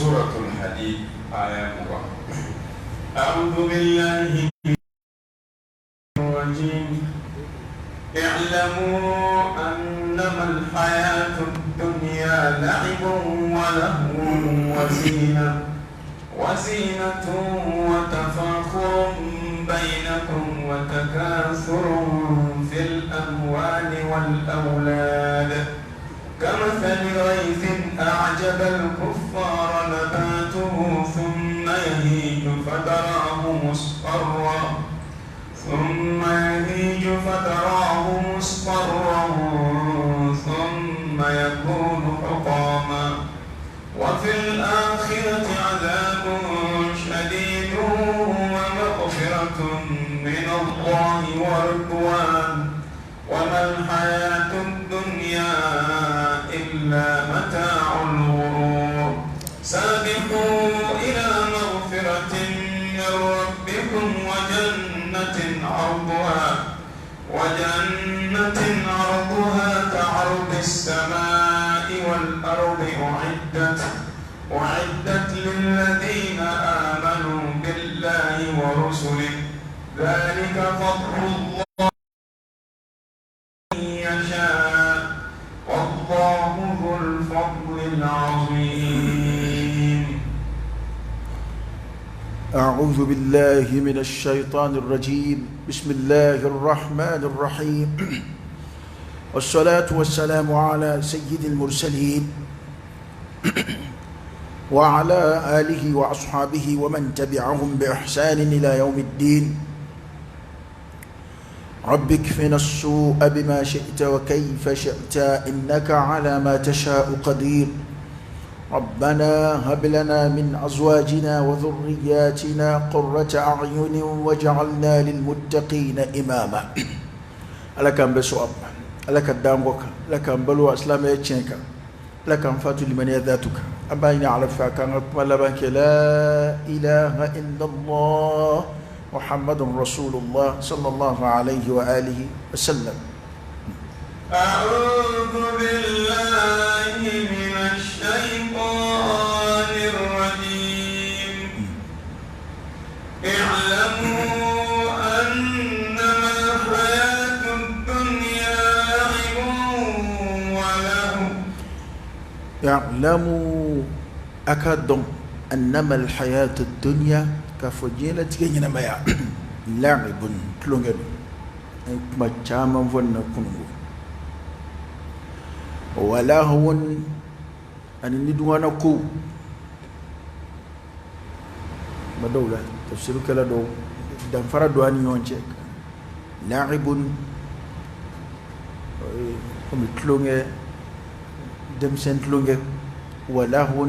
سورة الحديد آية مبارك. أعوذ بالله من الرجيم. اعلموا أنما الحياة الدنيا لعب ولهو وزينة وتفاخر بينكم وتكاثر في الأموال والأولاد كمثل غيث أعجب الكفار نباته ثم يهيج فتراه مصفرا ثم يكون حطاما وفي الآخرة عذاب شديد ومغفرة من الله ورضوان وما الحياة الدنيا إلا متاع الغرور. سابقوا إلى مغفرة من ربكم وجنة عرضها كعرض السماء والأرض أعدت للذين آمنوا بالله ورسله ذلك فضل الله يشاء والله ذو الفضل العظيم. أعوذ بالله من الشيطان الرجيم. بسم الله الرحمن الرحيم. والصلاة والسلام على سيد المرسلين وعلى آله وأصحابه ومن تبعهم بإحسان إلى يوم الدين. رب اكفنا السوء بما شئت وكيف شئت إنك على ما تشاء قدير. ربنا هب لنا من أزواجنا وذرياتنا قرة أعين واجعلنا للمتقين إماما. لك بسوء لك الداموك لك بلوى إسلام يتشنك لك فاتو لمن ذاتك أباين على فاكان أكمل بانك لا إله إلا الله محمد رسول الله صلى الله عليه وآله وسلم. أعوذ بالله من الشيطان الرجيم. اعلموا أنما الحياة الدنيا لعب ولهو. اعلموا أكادم أنما الحياة الدنيا كفجيلة كينينا مايا لعب تلونغن ما تشاما فن كنغو ولهو أن ندوانا كو ما دولة تفسير كلا دو دم فرد واني يونجك لعب كم تلونغ دم سن تلونغ ولهو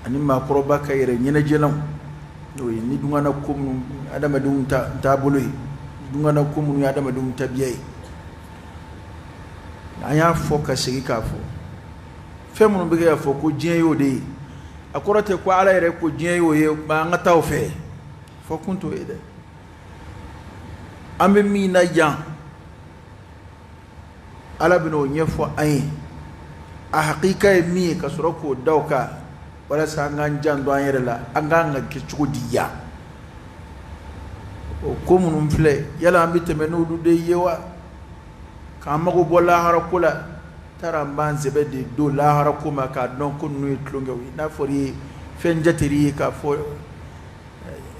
أن ما قربا كير ينجلهم ni dungana kum adama dum ta boloy dungana kum ni adama dum tabiyai aya foka sigi ka fo femu be ga fo ko jien yo de akorate ko ala ere ko jien yo ye ba ngata o fe fo kunto ede ambe mi na jan ala bino nyefo ay a haqiqa mi ka surako dawka wala sa ngan jan do ayere la anga ke chudiya o ko munum fle yala ambite menu du de yewa ka mago bola harakula tara banze be de do la harakuma ka don ko nu itlonga wi na fori fen jatiri ka fo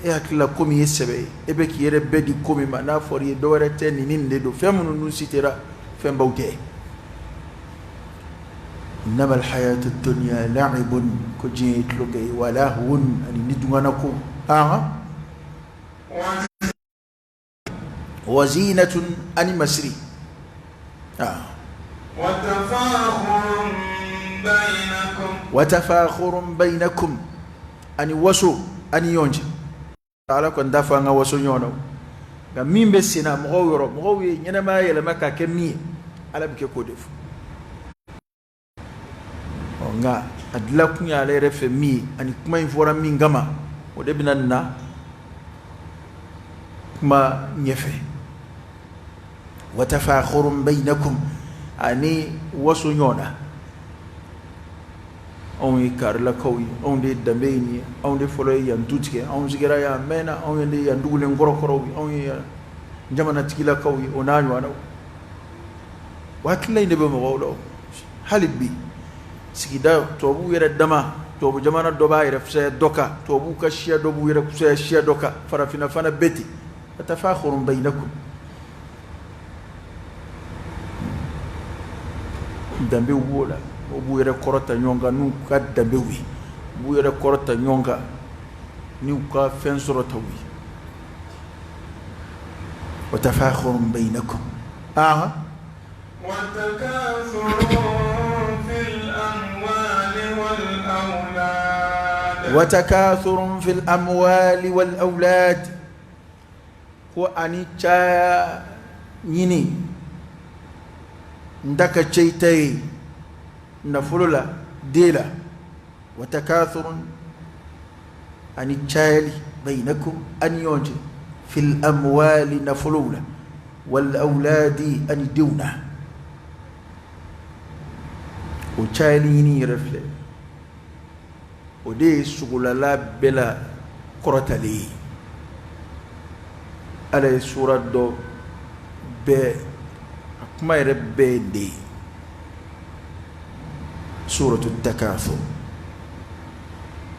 e akila komi yesebe e be ki yere be di komi ma na fori do wore ten ni ninde do femunu nu sitira fem bawte. إنما الحياة الدنيا لعب كجيت لقي ولهو أن ندونكم وزينة أن مسري وتفاخر بينكم أن وسو أن يونج على كن دفع وسو يونو مين بسنا مغوي ينما يلمك كمية على بك كودف nga adla kunya le refe mi ani kuma infora mi ngama o de binanna kuma nyefe wa tafakhurun bainakum ani wasu nyona on yi karla kawi on de dambeni on de folo yan tutike on zigira ya mena on de yan dugule ngoro korowi on yi jamana tikila kawi onanyo ana wakilla inde be mo wolo halibbi sigida tobu yere dama tobu jamana doba yere fse doka tobu ka shia dobu yere fse shia doka farafina fana beti atafakhurun bainakum dambe wola obu yere korota nyonga nu ka dambe wi bu yere korota nyonga ni ka fen sorota wi wa tafakhurun bainakum وتكاثر في الأموال والأولاد وتكاثر في الأموال والأولاد هو أني تشا يني ndaka cheitai nafulula dela وتكاثر أني تشالي بينكم أن يونجي في الأموال نفلولا والأولاد أن دونا وتشاليني رفله ودي سغللا بلا كرتلي على سورة دو ب ما يربي سورة التكاثر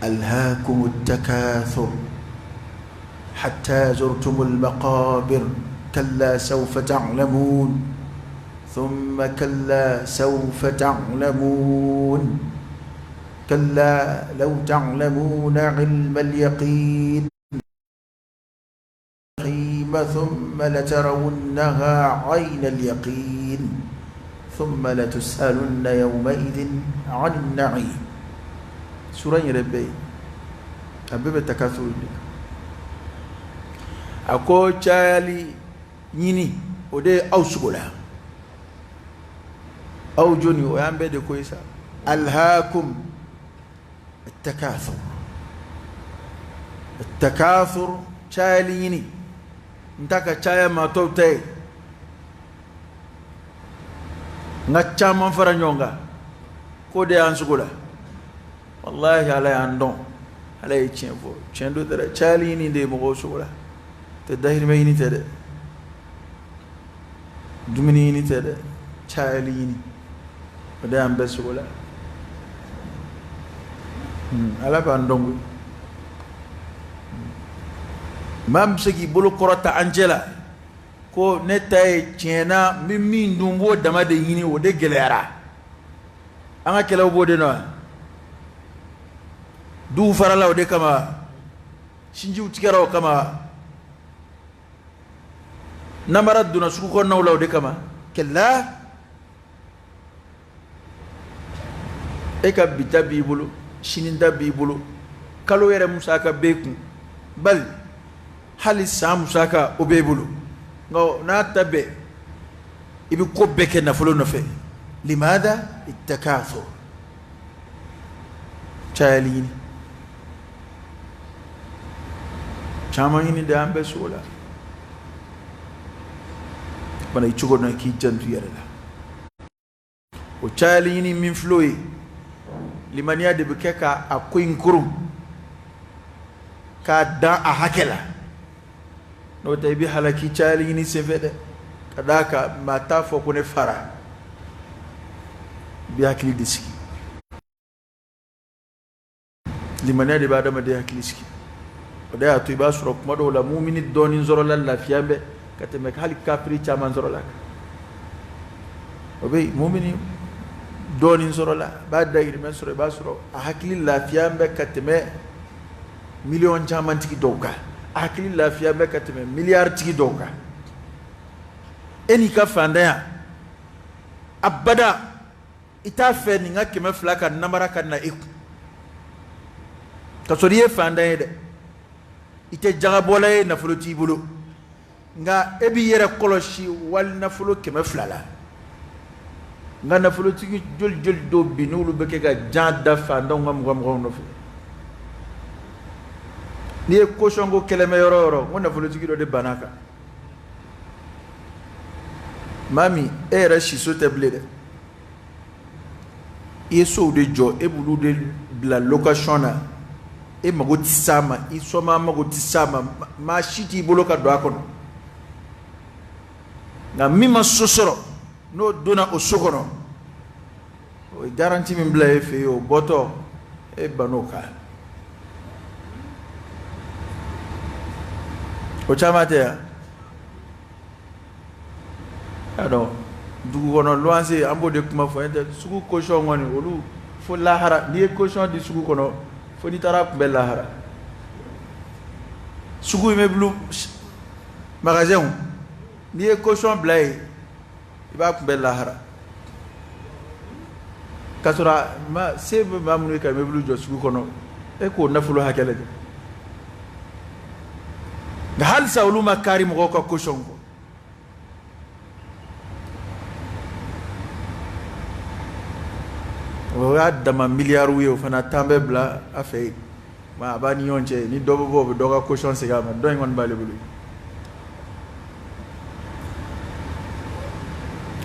ألهاكم التكاثر حتى زرتم المقابر كلا سوف تعلمون ثم كلا سوف تعلمون كلا لو تعلمون علم اليقين ثم لترونها عين اليقين ثم لتسألن يومئذ عن النعيم سورة ربي أبيب التكاثر أكو تشالي يني ودي أوسكولا أو جوني ويان بيدي كويسا ألهاكم التكاثر التكاثر تشاليني انتاكا تشايا ما توتي نتشا من فرنيونغا كودي أنسكولا والله على عندهم على يتشنفو تشندو ترى تشاليني دي مغو سكولا تدهر ميني تدى دمنيني تدى تشاليني ودي أنبسكولا على عندهم mam segi bolo korota angela ko netay tiena mimi ndumbo dama de yini o de gelera anga kelaw bode no du farala o de kama shinji utikero kama namara duna suku ko nawla o de kama kella e ka bita bibulu shininda bibulu kalo yere musaka beku bal hali samu saka obebulu ngo na tabe ibi ko beke na fulo no fe limada التكاثر chalini chamani da ambe sola bana ichugo na ki jantu yarela o chalini min floyi limaniya de bikeka akoy nkurum ka da a hakela no tay bi halaki chalini se fede kadaka mata fo ko ne fara bi hakili diski limaniya de bada ma de hakili diski oda ya to ba suro kuma do la mu'mini donin zoro la lafiyambe kateme hali kafiri chaman zoro la obe mu'mini donin zoro la bada iri men suro ba suro a hakili lafiyambe kateme million chaman tiki doka akili lafiya be kateme milliard tigi doka eni ka fandaya abada ita fe ni ngake me flaka namara kana iku ka soriye fandaya de ite jaga bolay na fulo tibulu nga ebi yere koloshi wal na fulo keme flala nga na fulo tigi jol jol do binulu beke ga janda fanda ngam no fe ni e koshongo keleme yororo ngona volotiki do de banaka mami era shiso teblede so de jo e bulu de la location na e mago ti sama i so ma mago ti sama ma shiti bolo ka do akono na mima sosoro no dona o sokono o garanti min bla e fe o boto e banoka o chamate ya ado dugu kono loanse ambo de kuma fo ente sugu caution ngoni olu fo lahara ni caution di sugu kono fo ni tara be lahara sugu me blu magasin ni caution blay iba ku be lahara kasura ma sebe mamunu ka me blu jo sugu kono e ko nafulo hakele ga hal sawlu makari mo ko caution ko o ya dama milliard wi o fana tambe bla afay ma bani yonche ni dobo bobo doga caution se gama do ngon bale bulu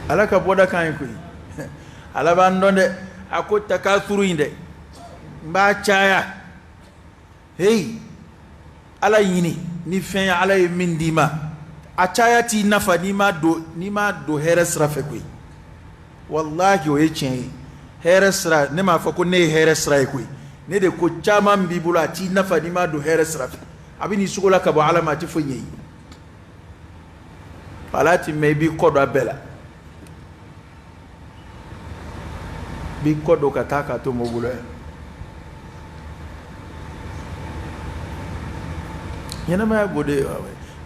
ala ka boda kan ko ala ban donde ako takasuru inde mba chaya hey ala yini ni fen ala mindima a chaya ti nafa ni ma do heres rafe ko wallahi o yechen heresra ne ma fa ko ne heresra ko ne de ko chama mbibula ti nafa ni ma do heresra abini sugola ka bo alama ti fonyi palati maybe kodo abela bi kodo kataka to mogula yana ma gode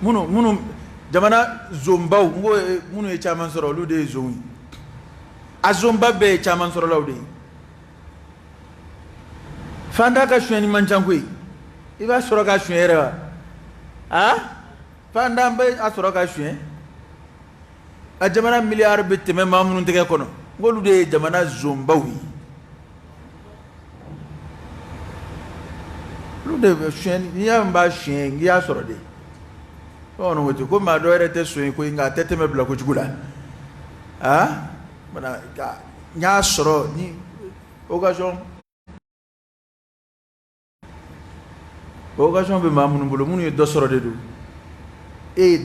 munu jamana zombau ngo munu e chama soro lu de zoni azomba be chaman soro lawde fanda ka shweni manchangui iba soro ka shwere wa fanda be asoro ka shwen a jamana milliard be teme mamun tege kono ngolu de jamana zomba wi lu de shweni ya mba shwen ya soro de ono wote ko ma do rete shwen ko nga tete me bla ko jugula bana ga nya soro ni occasion be mamun bulu munu do soro de du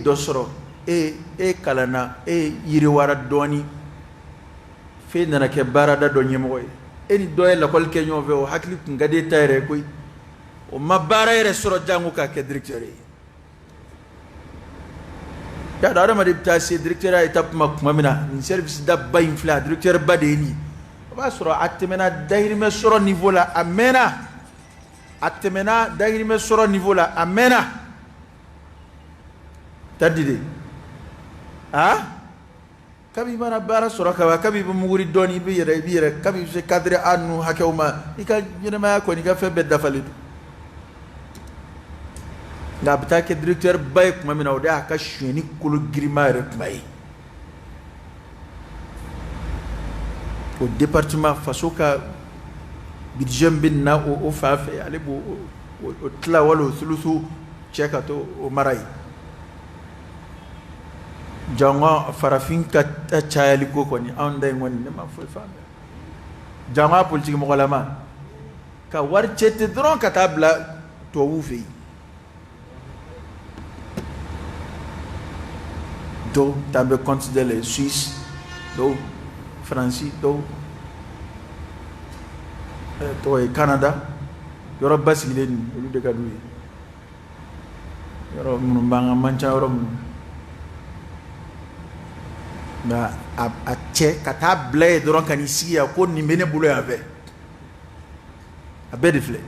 do soro kalana yiri wara doni fe nana ke barada do nyemo ni do la kol ke nyove o hakli ngade tayre koy o mabara re soro jangu ka ke directeur ya da ma dipta si directeur ay tap mamina ni service da bay infla directeur badeni ba soro atmena dahir me soro niveau la amena atmena dahir me soro niveau la amena tadide kabi mana bara soro ka kabi bu muguri doni bi yere kabi se cadre anu hakewma ika nyema ko ni ka fe bedda falidu nga bita ke directeur bay kuma mina o da ka shweni kulu grimare bay o département faso ka budget bin na o fafe ale bo o tla walo sulusu cheka to o marai janga farafin ka ta chayali ko koni an dai ngoni ne ma fo fame janga politique mo lama ka war chete dron ka tabla to wufi do tambe considère les Suisses do Francis do to e Canada yoro basile ni lu de kadu yoro mun banga mancha yoro na a che kata blé doron kan ici ya ko ni mene bulo ave a bedifle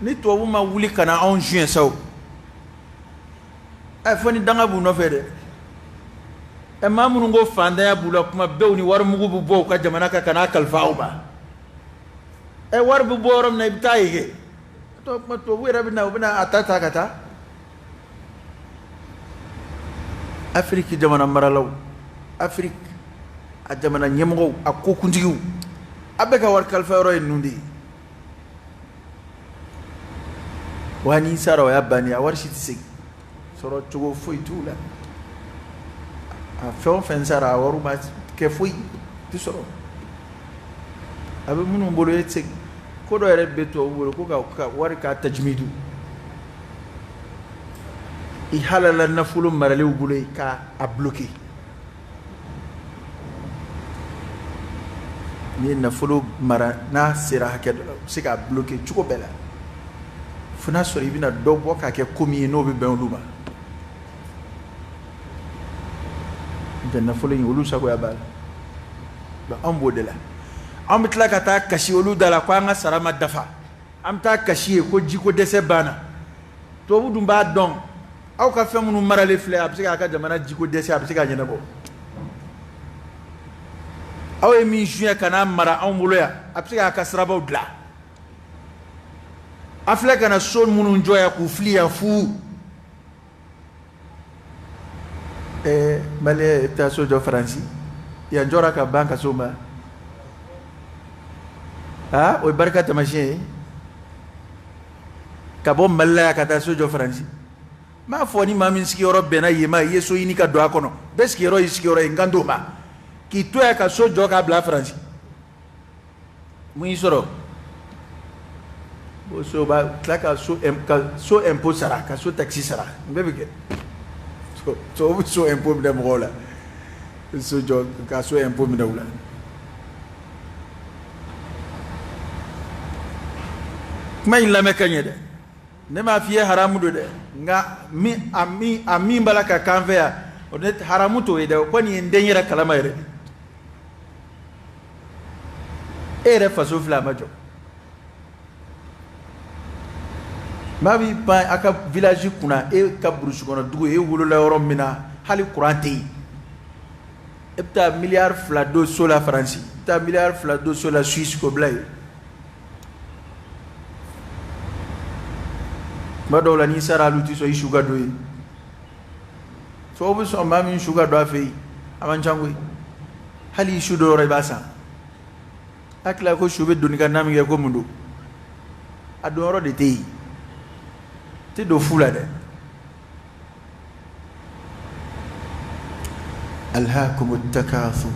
ni to wu ma wuli kana en juin saw fani danga bu no fede ma mun ngo fanda ya bula kuma bewni war mugu bu bo ka jamana ka kana kalfaaw ba war bu borom na ibtayige to ma to wi rabina bina atata kata Afrique jamana maralaw Afrique a jamana nyemgo akokundigu abeka war kalfaaro en nundi wani saro ya bani awar shi tisi soro chugo foi tula a fɛn o fɛn sara a wari ma kɛ foyi ti sɔrɔ a bɛ minnu bolo e tɛ se ko dɔ yɛrɛ bɛ tubabu bolo ko ka wari k'a tajimidu i halala nafolo maralew bolo ye k'a bloqué n'i ye nafolo mara n'a sera hakɛ dɔ la u bɛ se k'a bloqué cogo bɛɛ la fo n'a sɔrɔ i bɛna dɔ bɔ k'a kɛ ko min ye n'o bɛ bɛn olu ma n'o tɛ nafolo in olu sagoya b'a la an b'o de la an bɛ tila ka taa kasi olu da la ko an ka sara ma dafa an bɛ taa kasi ye ko jiko dɛsɛ banna tubabu dun b'a dɔn aw ka fɛn minnu maralen filɛ a bɛ se k'a ka jamana jiko dɛsɛ a bɛ se k'a ɲɛnabɔ aw ye min suɲɛ ka n'a mara anw bolo yan a bɛ se k'a ka sirabaw dilan a filɛ ka na so minnu jɔ yan k'u fili yan fu maliyɛn i bɛ taa so jɔ faransi yan jɔra ka ban ka so ma o ye barika taamasiyɛn ye ka bɔ Mali la yan ka taa so jɔ faransi m'a fɔ ni maa min sigiyɔrɔ bɛnna yen ma i ye so ɲini ka don a kɔnɔ bɛɛ sigiyɔrɔ y'i sigiyɔrɔ ye n kan t'o ma k'i to yan ka so jɔ k'a bila faransi mun y'i sɔrɔ o so b'a tila ka so impôt sara ka so taxi sara n bɛɛ bɛ kɛ so bɛ so impôt minɛ mɔgɔw la so jɔ ka so impôt minɛ u la kuma in lamɛn ka ɲɛ dɛ ne m'a f'i ye haramu don dɛ nka a min b'a la ka k'an fɛ yan o ne haramu t'o ye dɛ o kɔni ye n den yɛrɛ kalama yɛrɛ e yɛrɛ faso filɛ a ma jɔ maa b'i pan a ka village kunna e ka burusi kɔnɔ dugu e wolola yɔrɔ min na hali courant tɛ yen e bɛ taa miliyari 2 don so la faransi i bɛ taa miliyari 2 don so la Suisse k'o bila yen tuma dɔw la n'i sara olu tɛ sɔn i su ka don yen so bɛ sɔn maa min su ka don a fɛ yen a man ca koyi hali i su dɔ yɔrɔ i b'a san a tila ko su bɛ doni ka na min kɛ ko mun don a don yɔrɔ de tɛ yen tɛ don fu la dɛ alhaakumu takathur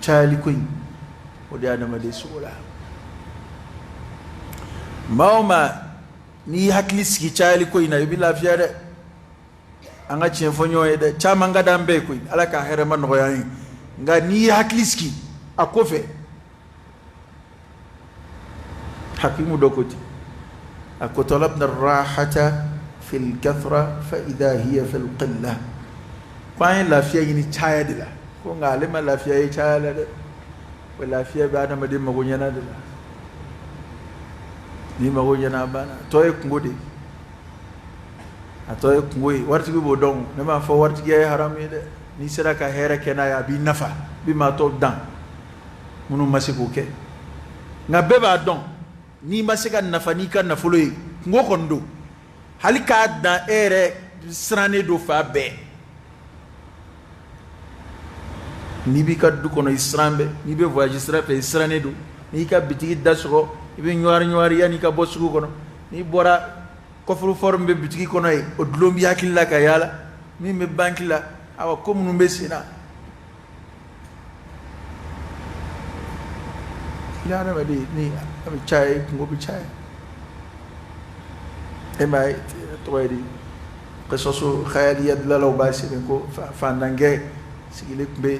cayali ko in o de ye adamaden sogo la maa o maa n'i hakili sigi cayali ko in na i bɛ lafiya dɛ an ka tiɲɛ fɔ ɲɔgɔn ye dɛ caman ka d'an bɛɛ ye koyi ala ka hɛrɛ ma nɔgɔya an ye nka n'i ye hakili sigi a ko fɛ hakimu dɔ ko ten a ko talabna rahata fil kathra fa idha hiya fil qilla ko an ye lafiya ɲini caya de la ko nka ale ma lafiya ye caya la dɛ o lafiya bɛ adamaden mago ɲɛna de la ni mago ɲɛna a banna tɔ ye kungo de a tɔ ye kungo ye waritigi b'o dɔn ne m'a fɔ waritigiya ye haramu ye dɛ n'i sera ka hɛrɛ kɛ n'a ye a b'i nafa a b'i maa tɔw dan minnu ma se k'o kɛ nka bɛɛ b'a dɔn n'i ma se ka nafa n'i ka nafolo ye kungo kɔni don hali k'a dan e yɛrɛ sirannen don fa bɛɛ n'i b'i ka du kɔnɔ i siran bɛɛ n'i bɛ voyage sira fɛ i sirannen don n'i ka bitigi da sɔgɔ i bɛ ɲɔwari yanni i ka bɔ sugu kɔnɔ n'i bɔra coffre-fort min bɛ bitigi kɔnɔ ye o dulon b'i hakili la ka yaala min bɛ banque la awa ko minnu bɛ sen na ni adamaden ni a bɛ caya kungo bɛ caya e m'a ye tɔgɔ ye di kasaso khayaliya dilalaw b'a sɛbɛn ko fandankɛ sigilen tun bɛ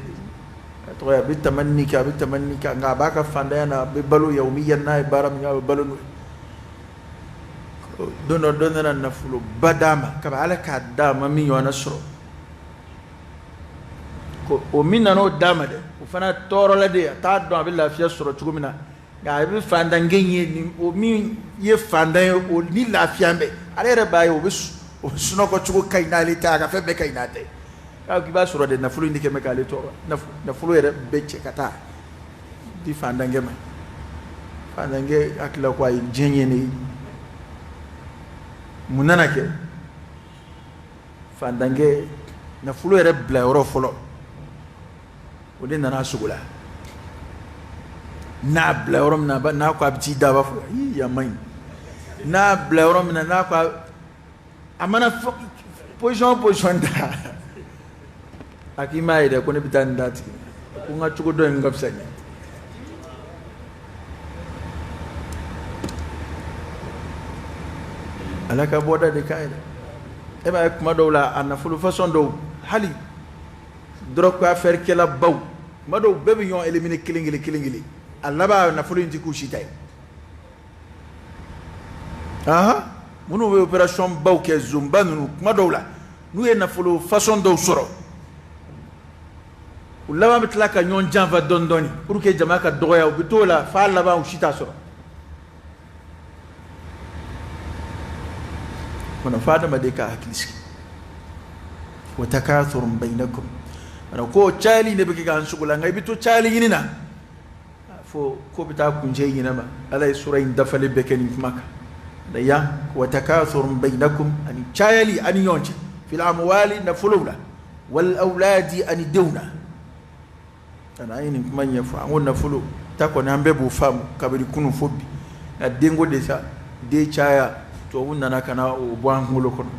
tɔgɔ ye a bɛ tamani kɛ a bɛ tamani kɛ nka a b'a ka fandanya na a bɛ balo yawmiyan n'a ye baara min kɛ a bɛ balo n'o ye don dɔ dɔ nana nafoloba d'a ma kabi ala k'a d'a ma min ɲɔgɔnna sɔrɔ ko o min nana o d'a ma dɛ o fana tɔɔrɔla de a t'a dɔn a bɛ lafiya sɔrɔ cogo min na nka a bɛ fandankɛ ye ni o min ye fandan ye o ni lafiya bɛ ale yɛrɛ b'a ye o bɛ sunɔgɔ cogo ka ɲi n'ale ta a ka fɛn bɛɛ ka ɲi n'a ta ye k'i b'a sɔrɔ de nafolo in de kɛ bɛ k'ale tɔɔrɔ nafolo yɛrɛ bɛ cɛ ka taa di fandankɛ ma fandankɛ hakili la ko a ye diɲɛ ye ne ye mun nana kɛ fandankɛ nafolo yɛrɛ bila yɔrɔ fɔlɔ o de nana sogo la n'a bila yɔrɔ min na n'a ko a bɛ t'i da a b'a fɔ ayi yan man ɲi n'a bila yɔrɔ min na n'a ko a mana position ta akima ida ko ne bitan dati ko nga chugo do ngap sanya alaka boda de kaida e ba kuma dawla an fulu façon do hali drok ko affaire kala baw mado bebe yon éliminer kilingili Allah ba na fulu inti ku shitay aha munu we opération baw ke zumba nu kuma dawla nu e na fulu façon do soro ulama bitlaka nyon janva dondoni pour que jama ka doya bitola fa Allah ba shita soro kuna fada madeka hakilisi wa takathurun bainakum ana ko chali ne biki ga shugula ngai bito chali yinina fo ko bita kunje yina ma alai surain dafale bekeni maka da ya wa takathurun bainakum ani chali ani yonchi fil amwali nafulula wal auladi ani dawna ana yini kuma nyafu an wonna fulu tako na mbebu famu kabiri kunu fobi na dengo de sa de chaya to wonna nakana o bwan ngulo kono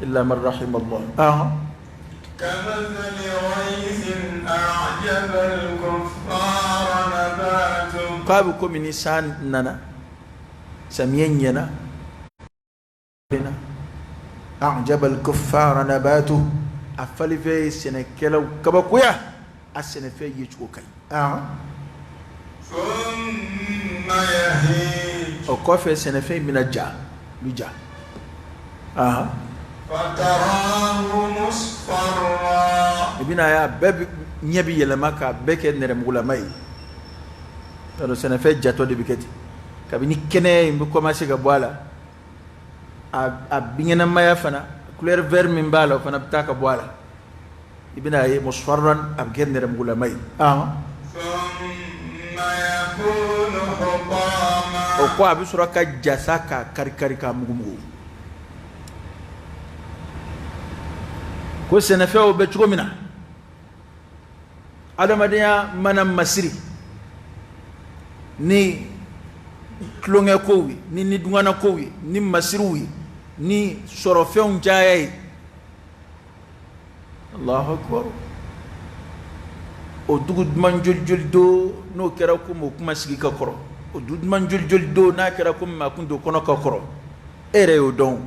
illa man rahim Allah كمثل غيث أعجب الكفار نباته قابو كومي سان نانا سمين ينا أعجب الكفار نباته أفلي في سنكلو كبكويا السنفي يجوكي ثم يهيج أو كوفي سنفي من الجا بجا فتراه مصفرا ibina ya bebe nyebi yelema ka beke nere mugula mai tano sene fe jato de biketi kabini kene mbi commencer ga boala a bingena maya fana couleur vert min bala fana bitaka boala ibina ya musfarran ab nere mugula mai thumma yakunu hutama o ko abi suraka jasaka karikari ka mugumu ko sene fe o be chugomina adamadenya mana masiri ni klonge kowi ni dungana kowi ni masiruwi ni sorofeun jaye Allahu akbar o dugud man jol do no kera ko mo kuma sigi ka koro o dugud man jol do na kera ko ma kundo kono ka koro ere o don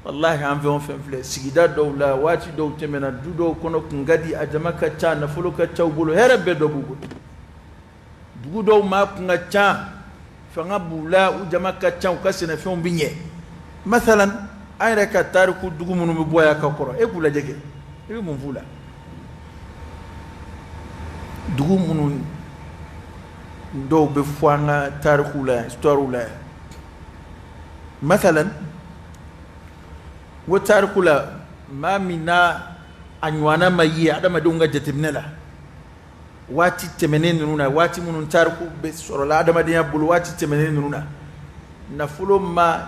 wallahi an fe on fle sigida dawla wati do temena dudo kono ngadi ajamaka cha na fuluka cha ubulo herebe do bugo dudo ma kunga cha fanga bula ujamaka cha ukasina fe on binye mathalan ayra ka tariku dugu munu boya ka koro e kula jege e mun fula dugu munu do be fanga tariku la histoire la mathalan watarkula ma mina anywana mayi adama dunga jatimnela wati temeneni nuna wati munun tarku be sorola adama dinya bulu wati temeneni nuna na fulo ma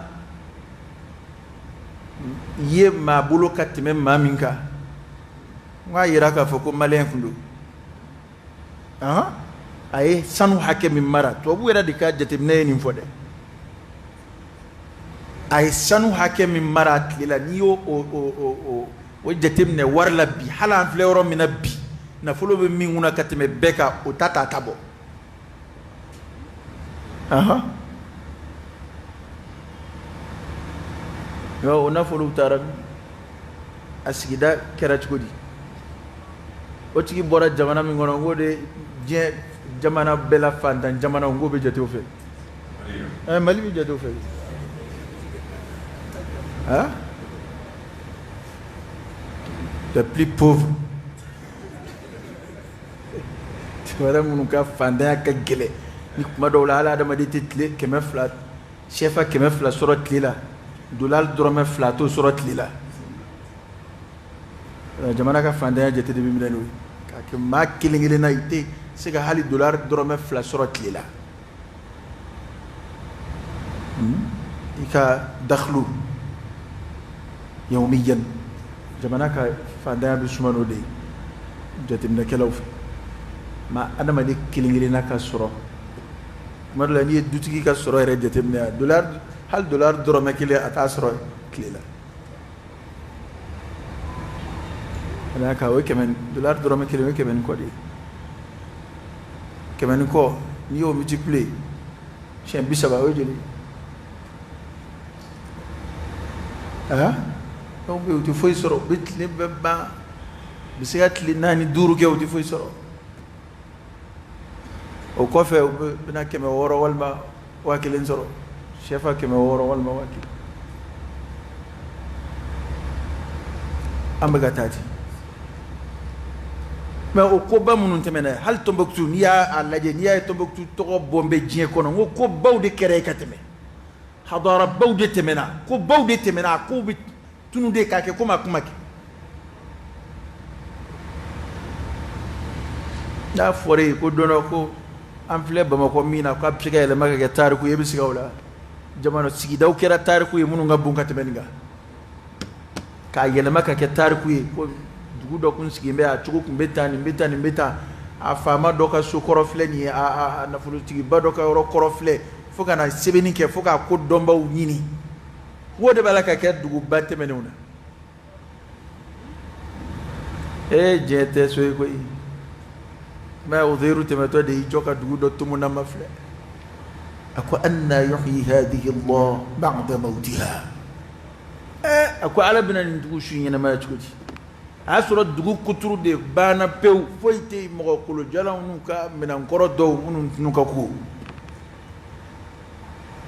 ye ma bulu katime ma minka nga yiraka foko malen kundu ay sanu hakemin mara to bu wera dika jatimneni fode ay sanu hake min marat lila niyo o jatemne warla bi halan flewro min bi na fulo be min una katime beka o tata tabo yo ona fulo tarab asigida kerach godi o tigi bora jamana min ngono ngode je jamana bela fandan jamana ngobe jate o fe mali bi jate o fe le plus pauvre wala munu ka fanda ka gele ni kuma dawla ala da maditi tle keme flat chefa keme flat surat lila dolal drome flato surat lila jamana ka fanda jete de bimdanu ka ke ma kilingile na ite siga hali dollar drome flat surat lila ika dakhlu يوميا جمانك فاندايا بسمانو دي جاتمنا كلاوف ما انا ما دي كيلينغينا كاسورو مرلا ني دوتيكي كاسورو ري جاتمنا دولار هل دولار درهم كيلي اتاسرو كليلا ala ka o kemen dollar drum kelen o kemen ko de kemen ko ni o multiplier chen bisaba o jeli donc o ti foi soro bit le ba bisigat li nani duru ke o ti foi soro o ko fe bina keme woro walma wakilin soro shefa keme woro walma wakil ambaga tati mais o ko ba munun temena hal Tombouctou ni ya alaje ni ya Tombouctou to bombe jien kono ngo ko bawde kere kateme hadara bawde temena ko bawde temena ko bi tunude kake kuma ki da fore ko dono ko am fle bama ko mina ko appliquer le maga ke tariku yebi sigawla jamano sigi daw kera tariku ye munu ngabun katemenga ka yele maka ke tariku ye ko dugudo kun sigi mbe a chugo kun beta a fama doka su korofle ni a nafulu tigi ba doka ro korofle foka na sebeni ke foka ko domba u nyini wode bala ka ke dugu batte menuna jete so ko yi ma udhiru temato de joka dugudo tumuna mafle ako anna yuhyi hadhihi Allah ba'da mawtiha ako ala binan dugu shunyina ma chuji asura dugu kuturu de bana pew foite mo ko jalaw nuka minan koro do munun nuka ko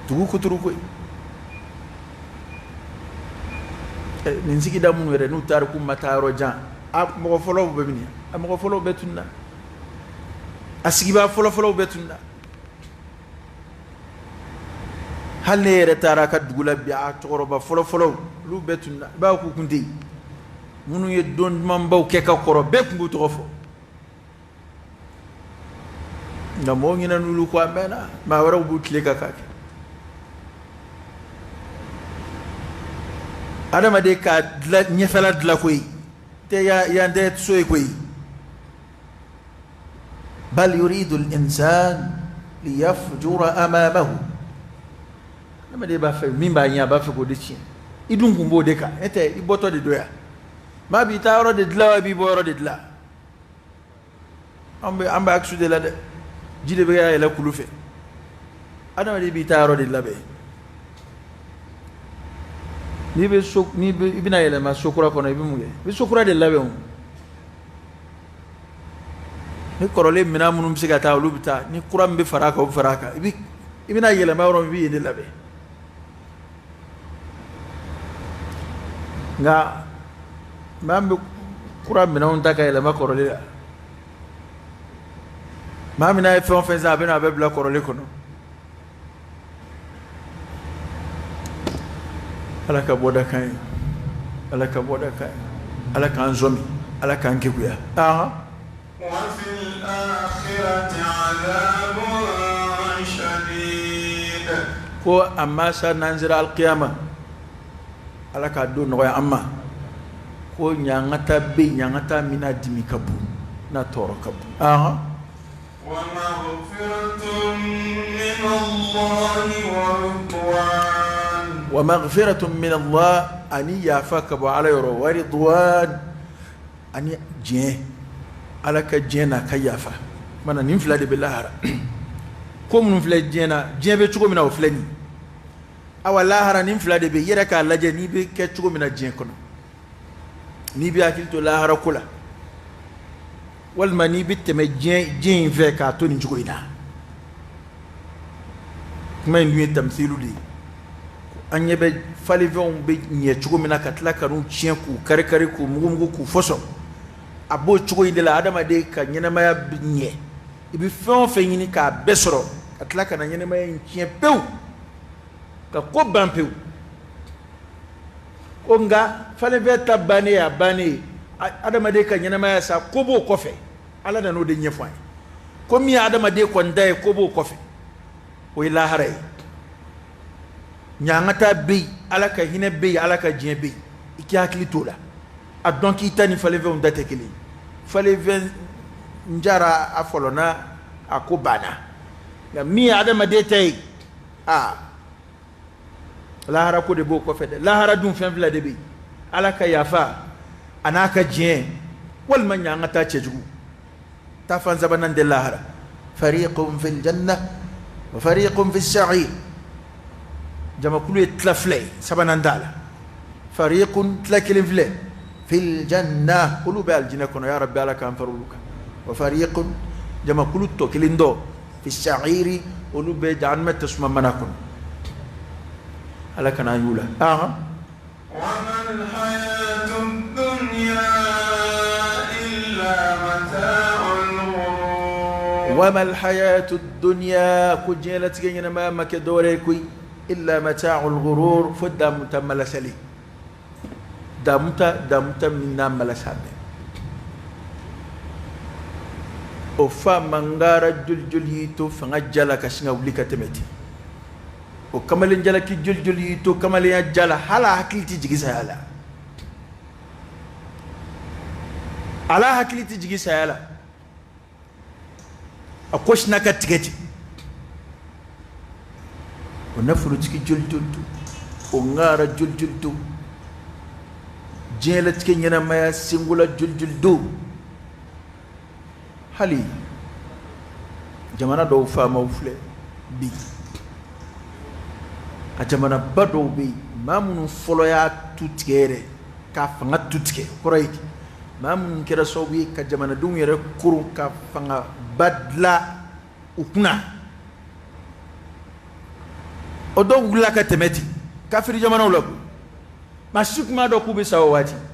dugu kuturu ko nin sigi da mun were nu tar ku mataro jan mo folo be bini mo folo be tunna asigi ba folo be tunna halle re tara ka dugu la bi a toro ba folo lu be tunna ba ku kundi munu ye don mambaw ke ka koro be kungu to fo na mo ngina nulu ko amena ma wara bu tle ka kake adama de ka dla nyefala dla koy te ya ndet soy koy bal yuridu al insan liyafjura amamahu adama de ba fa mimba nya ba fa ko de chi idun kumbo de ka ete iboto de doya ma bi tawro de dla bi boro de dla amba aksu de la de jide be ya la kulufe adama de bi tawro de dla be ni be sok ni be ibina yele ma sokura kono ibi muge bi sokura de labe on ni korole mina munum siga ta lubita ni kuram be faraka o faraka ibi ibina yele ma ron bi de labe nga mambe kura mina on taka ele ma korole la mamina e fon fenza bena be bla korole kono ala ka boda kai ala kan zomi ala kan kikuya wa fil akhirati adhabun shadid ko amma sa nanzira al qiyama ala ka do no ya amma ko nyangata mina dimi kabu na toro kabu wa maghfiratun min Allah wa maghfiratun min Allah ani yafaka ba ala yoro wa ridwan ani je ala ka jena kayafa mana nin fila de bilahara ko mun fila jena je be chugo mina o flani awala hara nin fila de be yere ka laje ni be ke chugo mina je kono ni bi akil to lahara kula wal mani bitte me jin ve ka to ni jugo ina kuma ni tamthilu di anye be falivon be nye jugo mina katla kanu chien ku kare ku mugu ku foso abo jugo inde la adama de ka nyena maya nye ibi fon fe nyini ka besoro katla kana nyena maya chien pew ka ko ban pew onga fale veta bane ya bane adama de ka nyana maya sa kobo kofe ala da no de nyefan ko mi adama de ko ndai kobo kofe o ila harai nyangata be ala ka hine be ala ka jien be iki akli tola adon ki tani fale ve on date kele fale ve njara afolona akobana ya mi adama de tay lahara ko de bo ko fede lahara dum fen vla de be ala ka yafa anaka jien والمن يعنتا تجو تفان زبنان دي الله فريق في الجنة وفريق في السعير جمع كل يتلفلي سبنان دالا فريق تلكلم في الجنة كلوا بالجنة كنا يا رب على كان فرولك وفريق جمع كل توكلين دو في السعير ولو بجعلنا تسمى مناكم على كان يولا وما الحياة الدنيا إلا متاع الغرور وما الحياة الدنيا كجيلت جينا ما مكدوريكوي إلا متاع الغرور فدام تملا سلي دامتا من نام سامي وفا منغارا جل يتو فنجلا كشنا وليكا تمتي وكمال جلا كي جل يتو كمال جلا حالا حكيتي جيجي سهلا على حكيتي جيجي سهلا أكوش نكا تكتي ونفلو تكي جل ونغارا جل جيلة تكي نينا مايا سنغولا جل hali jamana dɔw faamaw filɛ bi a jamana ba dɔw bɛ yen maa minnu fɔlɔ y'a tu tigɛ yɛrɛ k'a fanga tu tigɛ kɔrɔ ye maa minnu kɛra sababu ye ka jamanadenw yɛrɛ koron ka fanga ba dilan u kunna o dɔw wulila ka tɛmɛ ten kafiri jamanaw la ko maa si kuma dɔn k'u bɛ sa o waati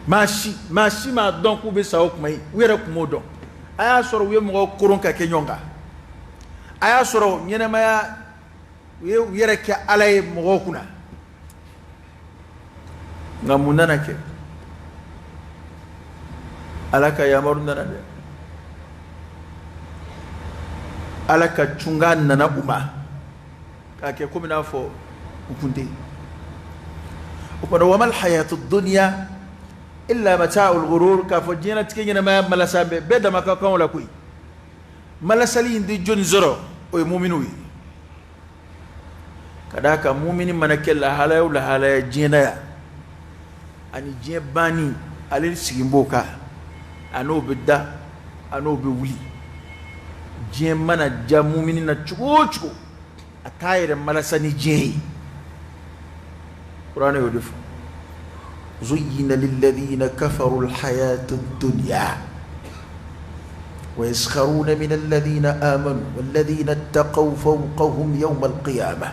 maashi ma dɔn k'u bɛ sa o kuma ye u yɛrɛ kun m'o dɔn a y'a sɔrɔ u ye mɔgɔw koron ka kɛ ɲɔgɔn kan a y'a sɔrɔ ɲɛnɛmaya u ye u yɛrɛ kɛ ala ye mɔgɔw kunna nka mun nana kɛ ala ka yamaru nana dɛ ala ka cunga nana u ma k'a kɛ komi n'a fɔ u kun tɛ o kɔnɔ wamal hayatu dunya إلا متاع الغرور كافوجينا تكينا ما ملاسامbe بدا ما كان ولا كوي ملاسالي دي جون زرو او مؤمنوي كذاك مؤمن منكل حالا ولا حالا جينا اني جيباني علي سيمبوكا انو بدا انو بولي جيمانا جا مؤمنين تشوچو اتاير ملاساني جي قران يودف زين للذين كفروا الحياة الدنيا ويسخرون من الذين آمنوا والذين اتقوا فوقهم يوم القيامة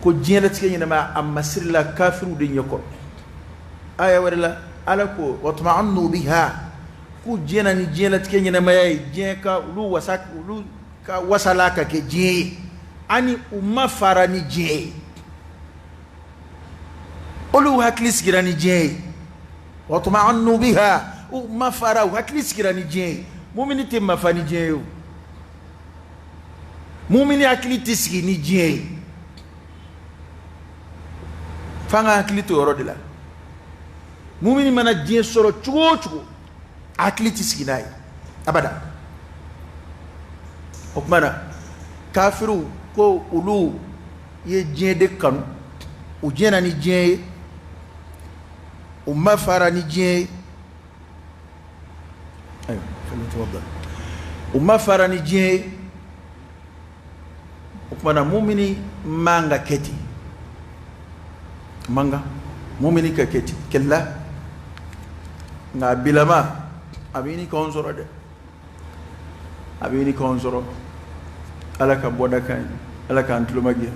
كجينت كينما أما سر لا كافر دنيكم آية ورلا ألكو واطمعنوا بها كجينا نجينت كينما جينكا لو وساك لو كا وسلاك كجي أني أما فراني جي قولوا هكليس كراني جاي وطمعنوا بها وما فراو هكليس كراني جاي مؤمن تم فاني جاي مؤمن هكلي تسكيني جاي فانا هكلي تورو دلا مؤمن منا جاي سورو چو هكلي تسكيناي أبدا وكمانا كافرو كو أولو يجي دكانو وجينا نجي وما فرا نجي ايوه فلنتوضا وما فرا نجي وكمان مؤمني مانغا كتي مانغا مؤمني كتي كلا نابلما أبيني كونزورو ده أبيني كونزورو على كبودا كاين على كانتلو ماجي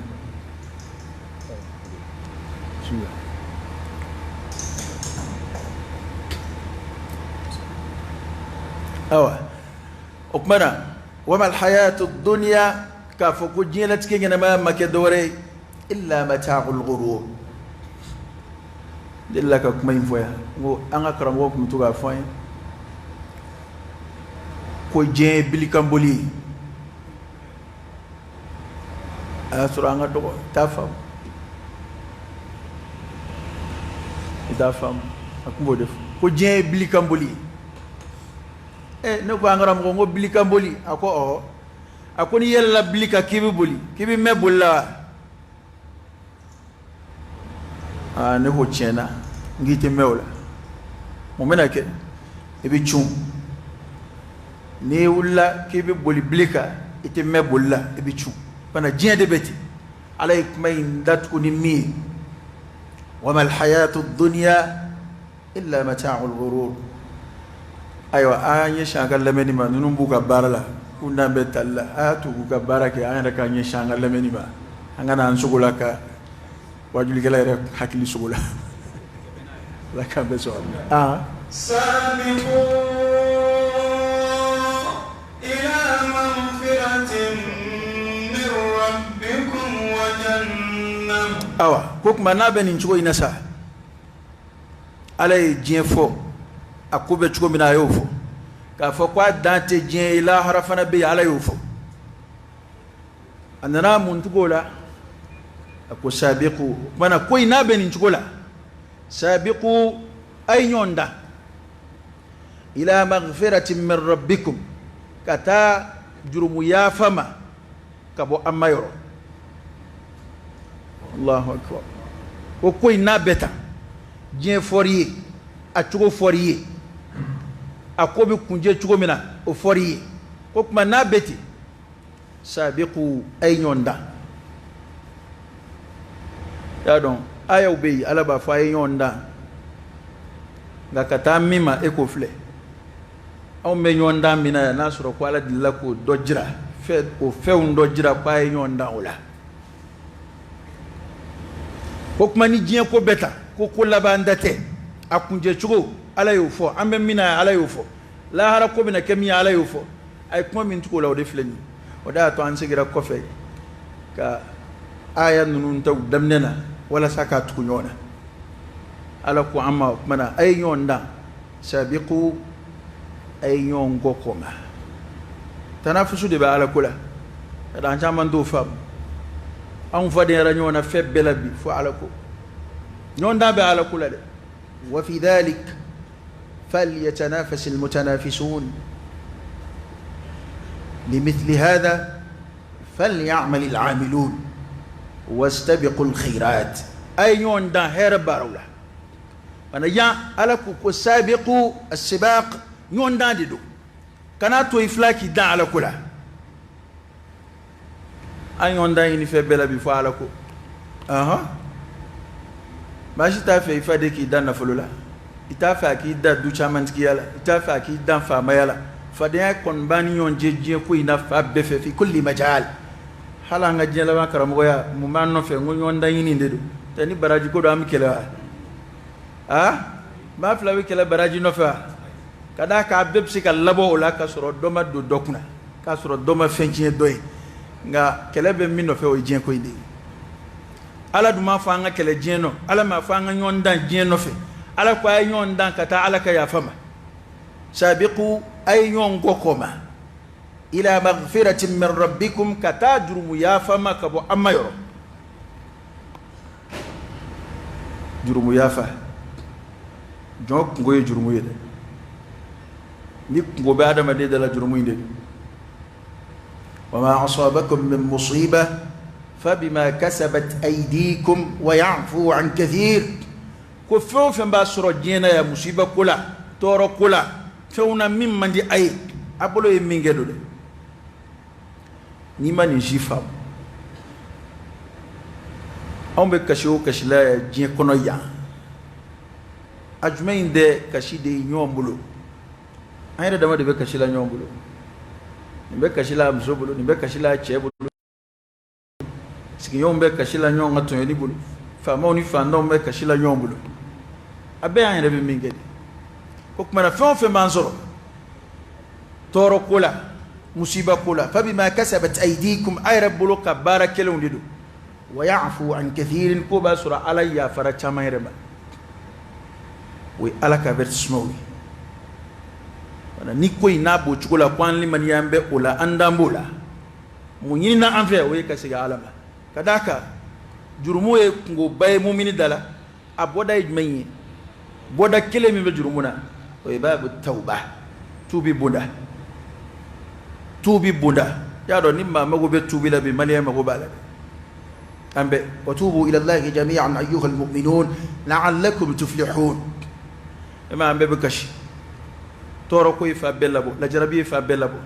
أوه أكمنا وما الحياة الدنيا كافوكو جيلت كينا ما مكدوري إلا متاع الغرور دلك كما ينفويا أنا كرموكم توغا فوين كو جين بلي كامبولي أسرع أنا دوغو تافهم تافهم أكمل دف كو جين بلي كامبولي ne ko angara mo ngo bilika boli ako o ako ni yella bilika kibi boli kibi me bolla ne ko chena ngite mewla momena ke ebi chum ni wula ke be boli blika ite me bolla ebi chum bana jien de beti alayk may ndat ko ni mi wa mal hayatu ad-dunya illa mata'ul ghurur aywa anye shangal lameni ma nunum buka barala kunda betalla atu buka barake anya ka anye shangal lameni ma angana an sugula ka wajuli gela rek hakili sugula la ka beso sabiqu ila maghfiratin min rabbikum wa jannah awa kokuma nabe ni chugo inasa alay jien fo akube chugo mina yofo ka fo kwa dante jien ila harafana be ala yofo anana muntugola ako sabiqu mana ko inabe ni chugola sabiqu ay nyonda ila maghfiratin min rabbikum kata jurumu yafama kabo amayoro Allahu akbar ko inabeta jien foriye a chugo foriye akobi kunje chugo mina o foriye ko kuma nabeti sabiqu ay nyonda ya don aya ubeyi alaba fa ay nyonda ngakata mima ekofle aw me nyonda mina na suro ko ala dilako dojira fe o fewn dojira pa ay nyonda wala ko kuma ni jien ko beta ko labandate akunje chugo ala yofo ambe mina ala yofo la hara ko bina kemiya ala yofo ay kuma min tuko lawde fleni o da to an sigira ko fe ka aya nunun taw damnena wala saka tuko nyona ala ko amma mana ay nyonda sabiqu ay nyon gokoma tanafusu de ba ala kula da an chaman do fam an fade ra nyona febbela bi fo ala ko nyonda be ala kula de wa fi dhalik فليتنافس المتنافسون لمثل هذا فليعمل العاملون واستبقوا الخيرات أي يون دا هير بارولا أنا يا ألكو سابقوا السباق يون دا ديدو كانتو إفلاكي دا على كلا أي يون دا ينفع بلا بفا ألكو ماشي تافي إفاديكي دا نفلولا itafa ki da du chamanti yala itafa ki da fa mayala fadya kon bani yon jeje ko ina fa befe fi kulli majal hala nga jela ma karamo ya mu manno fe ngon da yini ndedo tani baraji ko do am kela ba flawi kela baraji no fa kada ka bebsi ka labo la ka soro doma do dokuna ka soro doma fenci doy nga kele be minno fe o jien ko ide ala duma fa nga kele jieno ala ma fa nga nyon dan jieno fe ala ko ay nyon dan kata ala ka ya fama sabiqu ay nyon gokoma ila maghfiratin min rabbikum kata jurumu ya fama kabo amma yoro jurumu ya fa jok ngoy jurumu yede ni ngobe adama de dala jurumu inde wama asabakum min musiba fabima kasabat aydikum wa ya'fu an kathir ko few fe mba soro jena ya musiba kula toro kula fewna min mandi ay abolo e mingedo de ni mani jifa ombe kasho kashila ya jien kono ya ajmeinde kashide nyombulo ayre dama de be kashila nyombulo nimbe kashila mzobulo nimbe kashila chebulo siki yombe kashila nyonga to yoni bulo fama oni fanda ombe kashila nyombulo abe ayre be mingede ko kuma na fe manzoro toro kula musiba kula fabima kasabat aydikum ayra buluka barakalun lidu wa ya'fu an kathirin ko basura alayya faracha mayrema we alaka vertismowi wana niko inabo chukula kwanli man yambe ula andambula munyina anfe we kasiga alama kadaka jurumu e ngo bay mumini dala aboda ijmenyi boda kile mi be jurumuna we babu tauba tubi bunda ya do nimma mago be tubi la be maliya mago bala ambe watubu ila allahi jami'an ayyuhal mu'minun la'allakum tuflihun ma ambe bakashi toro ko ifa bellabo la jarabi ifa bellabo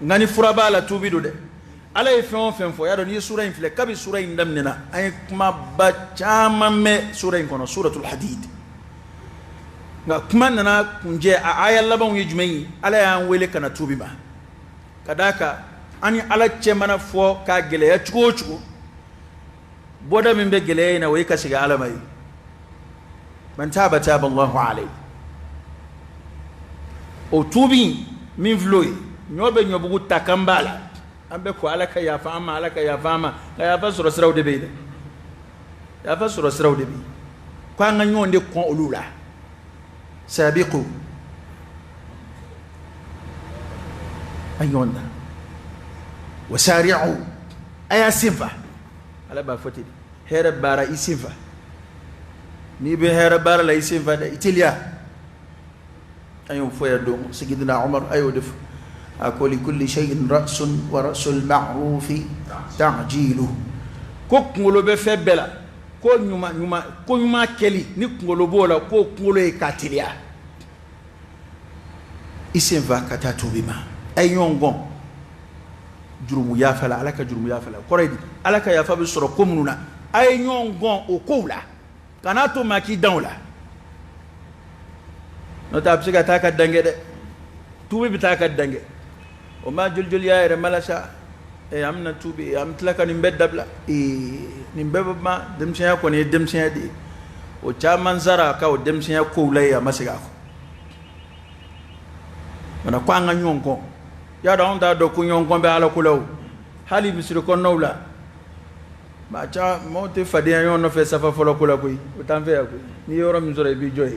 ngani furaba la tubidu de ala e fen fo ya do ni sura infle kabi sura indamnena ay kuma ba chama me sura in kono suratul hadid nga kuma nana kunje a ayal laban yujmai ala ya wele kana tubi ba kadaka ani ala ce mana fo ka gele ya chugo boda min be gele na wai ka shiga alamai man taba Allahu alai o tubi min vloi nyobe nyobugu takambala ambe ko alaka ya fama la ya fa sura siraw de be de ya fa sura siraw de be kwa nga nyonde kon olula sabiqu ayonda wasari'u aya sifa ala ba foti hera bara isifa ni be hera bara la isifa da itilia ayo foya do sigidina umar ayo def akoli kulli shay'in ra'sun wa ra'sul ma'rufi ta'jilu ko ngolo be febela ko nyuma keli ni ngolo bola ko ngolo e katilia isifa katatu bima ayongon jurumu ya fala alaka jurumu ya fala koredi alaka ya fabi soro komununa ay nyongon o koula kanato maki dawla no ta psiga ta ka dange de tubi bi ta ka dange o ma juljul ya ere malasha e amna tubi am tlaka ni beddabla ni bebba demsiya ko ne demsiya di o cha manzara ka o demsiya koula ya masiga ko mana kwanga nyongon ya da onda do kunyon gombe ala kulaw hali bisir ko nawla ma cha monte fadiya yon no fe safa folo kula koy o tamfe ya koy ni yoro mi zore bi joy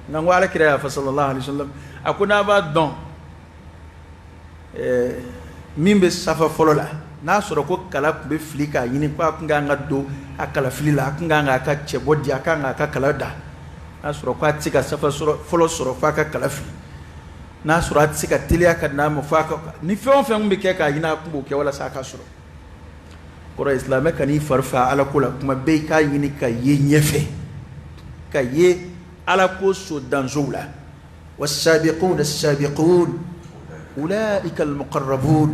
nango ala kira fa sallallahu alaihi wasallam akuna ba don mimbe safa folo la na soro ko kala be flika yini pa kunga ngaddo akala flila kunga ngaka chebodi akanga akala da na soro ko atika safa folo soro fa ka kala fli na surat sika tilia kadna mufaka ni fon mbe ke ka yina kumbo ke wala saka suro kora islam ka ni farfa ala kula kuma be ka yini ka ye nyefe ka ye ala ko so danzula was-sabiqun as-sabiqun ulaika al-muqarrabun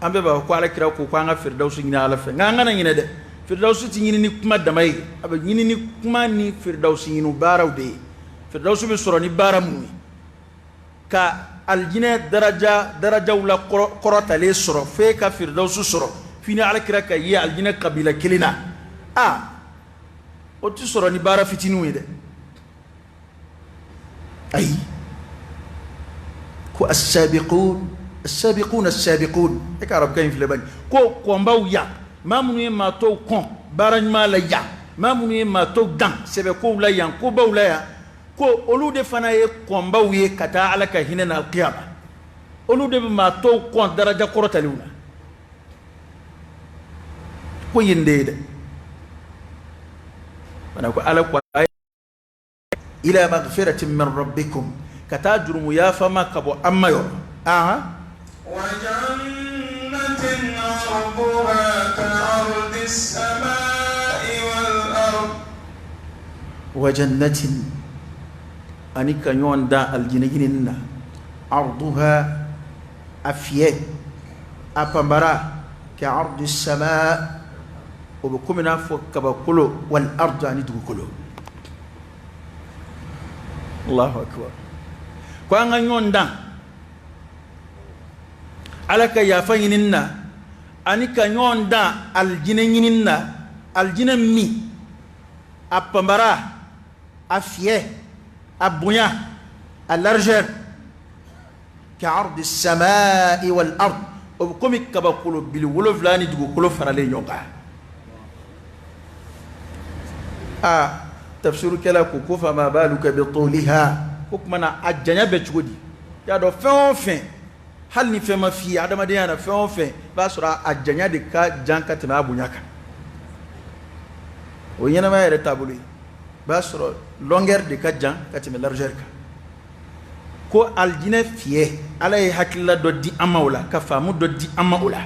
ambe ba ko ala kira ko nga firdaus ni ala fe nga nyine de firdaus ti nyini ni kuma damai aba nyini ni kuma ni firdaus nyinu barawde firdaus be suro ni baramu ka aljina daraja wala qorata le soro fe ka firdaus soro fini ala kira ka yi aljina kabila kilina o ti soro ni bara fitinu de ay ko as-sabiqun e ka arab kan fi leban ko mbaw ya mamunu ma to kon barany ma la ya mamunu ma to dan sebe ko la yan ko bawla ya ko olu de fana ye komba wiye kata ala ka hinna al-qiyama olu de ma to kon daraja korotaliuna ko yinde de bana ko ala ko ila maghfiratin min rabbikum kata jurumu ya fama kabo amma yo wa jannatin arduha ka'ardis samai wal ard wa jannatin anika yonda aljiniginin na arduha afiye apambara ka ardi sama وبكمنا فكبكلو والأرض يعني تقولو الله أكبر كوان غنيون دان على كيا فيننا أني كنيون دان الجنيننا الجنين مي أبمبرا أفيه أبويا اللارجر كعرض السماء والأرض وبكمي كبكلو بالولف لاني تقولو فرالي يوغا تفسير كلا كوكوفا ما بالك بطولها كوكمنا أجنيا بتشودي يا دو فين هل نفهم في عدم ديانا فين باسرا أجنيا دكا جانكا تما أبونياكا وينا ما يرتابولي باسرا لونجر دكا جانكا تما لارجركا كو الجنة فيه على هكلا دو دي أماولا كفامو دو دي أماولا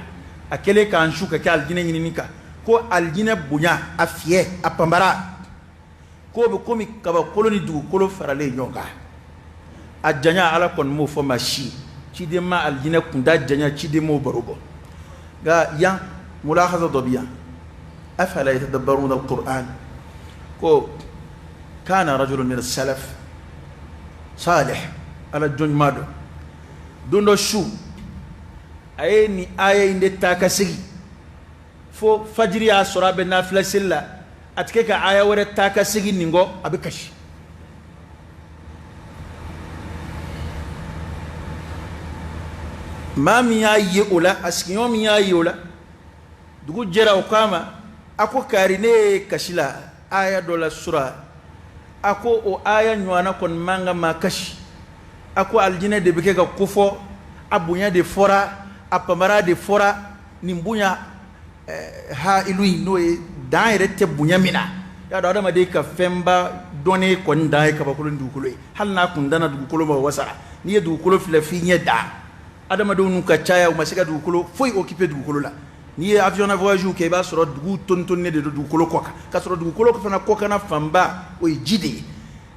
akele ka anshu ka ke aljina nyini ka ko aljina bunya afie apambara ko be komi kaba koloni dugu kolo farale nyonga ajanya ala kon mo fo mashi cide ma aljina kunda janya cide mo barobo ga ya mulahaza dabiya afala yatadabbaruna alquran ko kana rajulun min as-salaf salih ala jonmado dondo shu aye ni aya inde takasigi fo fajiri ya sorabe nafila silla atike ka aya wore takasigi ningo abikashi mami ya yeula askiyomi ya yeula dugu jera okama ako karine kashila aya dola sura ako o aya nywana kon manga makashi ako aljina de beke ga kufo abunya de fora apamara de fora nimbunya ha ilui no daire bunya mina ya da ma de ka femba done kon dai ka bakulun dukulo hal na kun dana dukulo ba wasara ni dukulo filafi da adama do nu ka chaya o masika dukulo foi occuper dukulo la ni avion voyage ke ba soro dugu tontonne de dukulo koka ka soro dukulo ko fana koka na famba o jide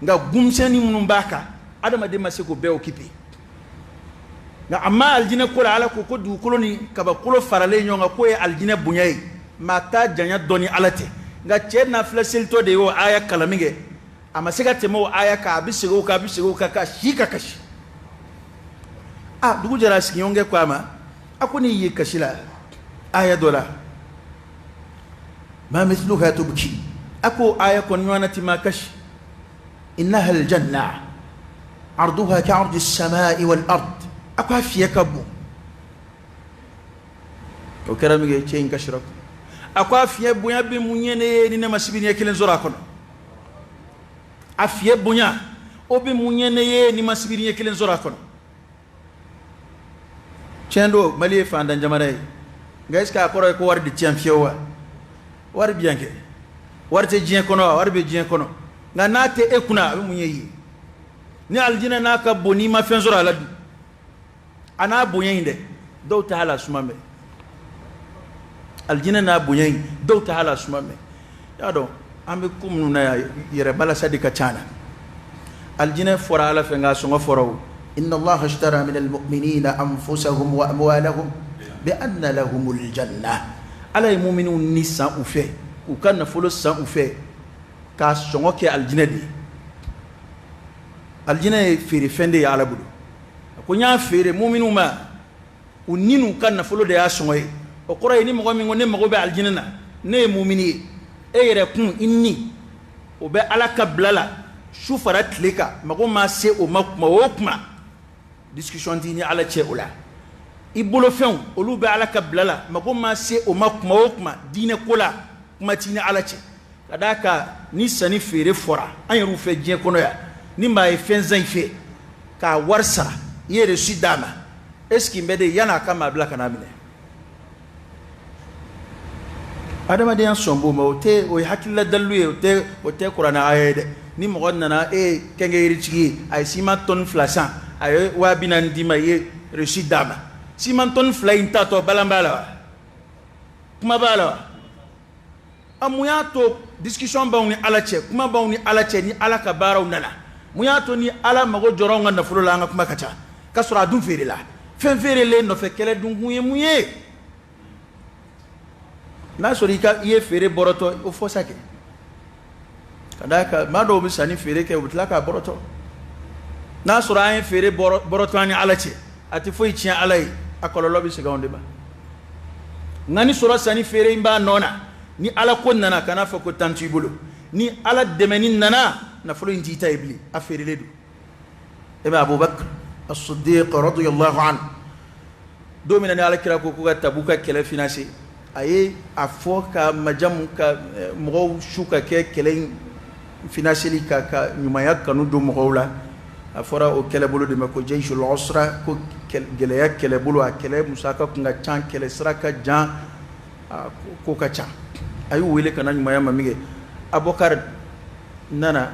nga gumseni munum baka adama de masiko be occuper nga amma aljina kola ala ko dukulo ni kaba kulo farale nyonga ko e aljina bunyai mata janya doni alate nga chenna flasilto de o aya kalaminge amasika temo aya ka bisigo ka shika kashi dugu jara sikiyonge kwama akuni yikashila aya dola ma mithluha tubki ako aya kon nywana timakash innaha aljanna arduha ka'ardi as-samai wal ard ako afiyakabu o karamige chein kashrak ako afiye bunya be munyene ni na masibini yakelen zora kono afiye bunya obi munyene ni masibini yakelen zora kono chendo mali fanda jamare guys ka koro ko wardi champion war bianke warte jien kono war be jien kono nga nate ekuna be munyeyi ni aljina naka boni ma fenzora ladu ana bonyinde do ta hala sumame aljina na bonyi do ta hala sumame ya do ambe kumnu na yere bala sadika chana aljina fora ala fenga songo foro إن الله اشترى من المؤمنين أنفسهم وأموالهم بأن لهم الجنة على المؤمنون نساء أفه وكان فلوس ساء أفه كاسونك الجنة دي الجنة في رفندي على بدو كونيا في المؤمنون ما ونينو كان فلوس دي أسوي وقرأ إني مغامي وني مغوبة الجنة نه مؤمني أي ركون إني وبي على كبلالا شوف رات لك مغو ما سي وما discussion dini ala cheula ibolo fen olu be ala kablala mago ma se o makuma okuma dine kola kuma tini ala che kadaka ni sani fere fora an yaru fe je kono ya ni ma e fen zan fe ka warsa yere sidama eski mbede yana kama bla kana mine adama de sombo ma ote o hakilla dallu ote qur'ana ayede ni mo gonna kenge yiri chigi ay sima ton flashan ayo wa binan dima ye residama simanton flainta to balambala kuma bala amuya to discussion bawni alache kuma bawni alache ni alaka baraw nana muya to ni ala mago joronga na fulo la nga kuma kacha kasura dum fere la fen fere le no fe kele dum muye na sorika ye fere boroto o fosake kadaka mado bisani fere ke utlaka boroto na sura en fere borotwani alache ati foi chia alai akololo bi segonde ba ngani sura sani fere imba nona ni ala konnana kana fa ko tantu bulu ni ala demeni nana na fulo injita ibli afere ledu eba abubakar as-siddiq radiyallahu anhu domina ni ala kira ko ko tabuka kele finance aye afoka majam ka mo shuka ke kele finance li ka nyumaya kanu do mo wala afora o kele bulu de mako jeyshul usra ko gele ya kele bulu akele musaka kunga chan kele sraka jan ko ka chan ayu wele kana nyuma ya mamige abokar nana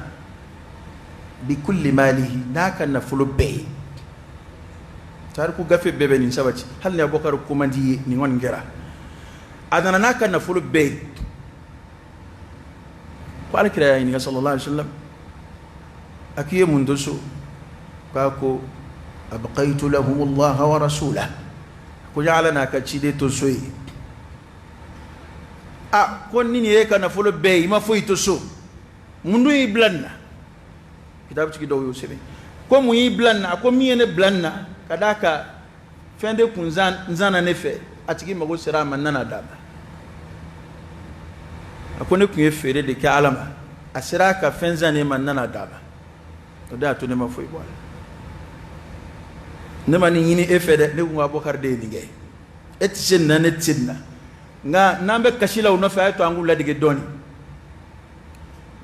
bi kulli malihi naka na fulu be tar ku gafe bebe ni sabati hal ne abokar ko mandi ni ngon ngera adana naka nafolo be ko alkira ya ni sallallahu alaihi wasallam akiye mundoso kako abqaitu lahum Allah wa rasulahu ko jaalana ka cide to soyi ko nini e kana folo be ma foyi to so mundu iblanna kitab ci do yo sebe ko mu iblanna ko miyene blanna kadaka fende kunzan nzana nefe atigi mago sira manana daba akone kunye fere de ka alama asira ka fenzane manana daba to da to ne ma foyi bola ne mani yini efede ne ko abokar de ligay etsinna ne tsinna nga nambe kashila uno fe to angula dige doni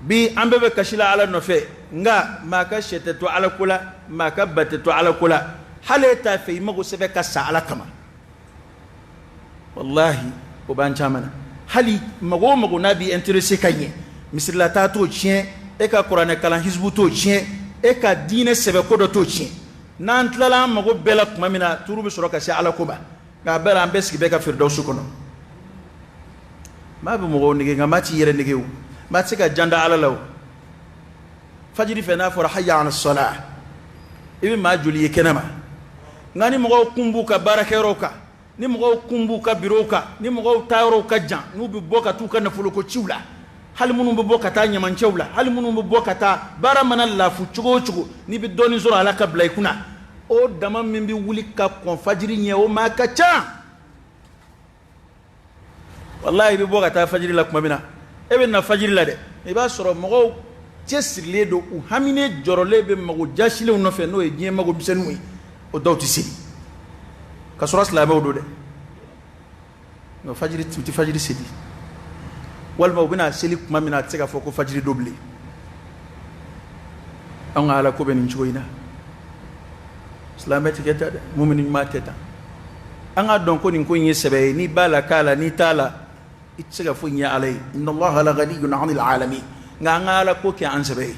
bi ambe be kashila ala no fe nga maka shete to ala kula maka batte to ala kula haleta fe mago sebe kasa ala kama wallahi o ban chamana hali mago nabi intéressé kanye misilla ta to chien e ka qur'an kala hizbu to chien e ka dine sebe ko do to chien nan tlala mago bela kuma mina turu bi soroka si ala kuba ga bela ambeski be ka firdausu kono ma be mo nige nga mati yere nige wu mati ka janda ala law fajiri fe na fora hayya ala salah ibi ma juli kenama ngani mo kumbu ka barakero ka ni mo kumbu ka biroka ni mo tayro ka jan nu bi boka tu ka na fulo ko ciwla hal munu bi boka ta nyaman ciwla hal munu bi boka ta bara manalla fu cugo ni bi doni zoro ala ka blay kuna o dama min bi wuli ka kon fajiri nye o ma ka cha wallahi bi boka ta fajiri la kuma mina ebe na fajiri la de e ba soro mo cesirle do u hamine jorole be mago jashile no fe no e nye mago bisenu o dawti sili ka soro islam o do de no fajiri ti fajiri sidi wal ma bina sili kuma mina tsega foko fajiri doble an ala ko benin choina islamati keta mu'minin ma teta an ga don ko nin ko yin sebe ni bala kala ni tala itsega fu nya alai inna allaha la ghaniyun 'anil alamin nga ngala ko ke an sebe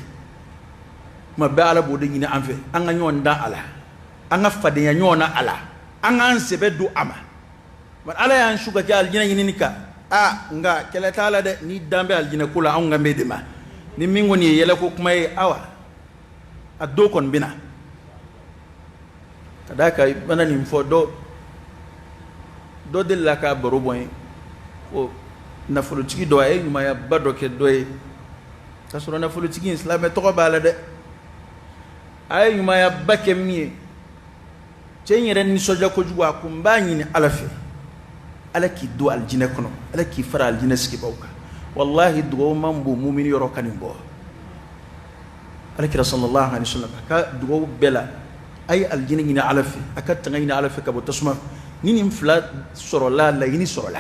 ma bala bodin ni an fe an ga nyonda ala an ga fade ya nyona ala an an sebe du ama man ala yan shuga ke aljina yini ka nga kele tala de ni dambe aljina kula an ga medema ni mingo ni yele ko kuma e awa addo kon bina kadaka bana ni fo do de la ka baro boy o na fulu tigi do ay ma ya bado ke doy ta sura na fulu tigi islam to ko bala de ay ma ya bakke mi cenyere ni soja ko juwa ko mbani ni alafi alaki do aljina kono alaki fara aljina ski bawka wallahi do mambo mu'min yoro kanin bo alaki sallallahu alaihi wasallam ka do bela ay aljina ni alafi akatta ni alafi ka bo tasma nini mfla sorola la yini sorola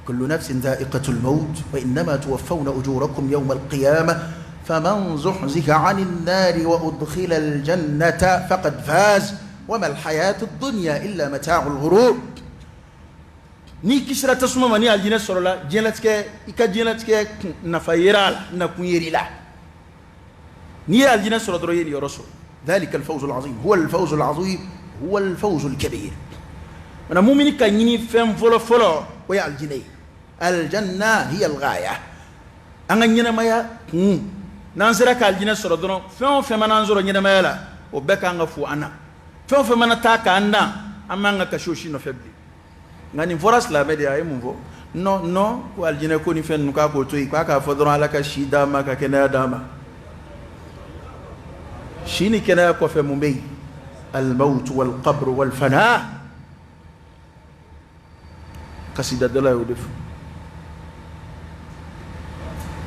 kullu nafsin dha'iqatul maut wa inma tuwaffawna ujurakum yawm al-qiyamah faman zuhziha 'anil nari wa udkhila al-jannata faqad faz wama al-hayatu ad-dunya illa mata'ul ghurur ni kishra tasma mani aljina sorola jelatke ika jelatke nafayira na kunyirila ni aljina sorodro yeni yoroso ذلك الفوز العظيم هو الفوز العظيم هو الفوز الكبير أنا مؤمن كنيني فم فلو ويا الجنة هي الغاية أنا نينا مايا نانزرا كالجنة سردنا فم نانزرا نينا مايا لا وبك أنا فو أنا فم نتاكا أنا أما أنا كشوشي نفبلي ngani foras la media ay mumvo no ko aljina ko ni fen nuka ko toy ka fodron ala ka shida ma ka kena dama shini kena ko fe mumbey al maut wal qabr wal fana قصيدة دلا يودف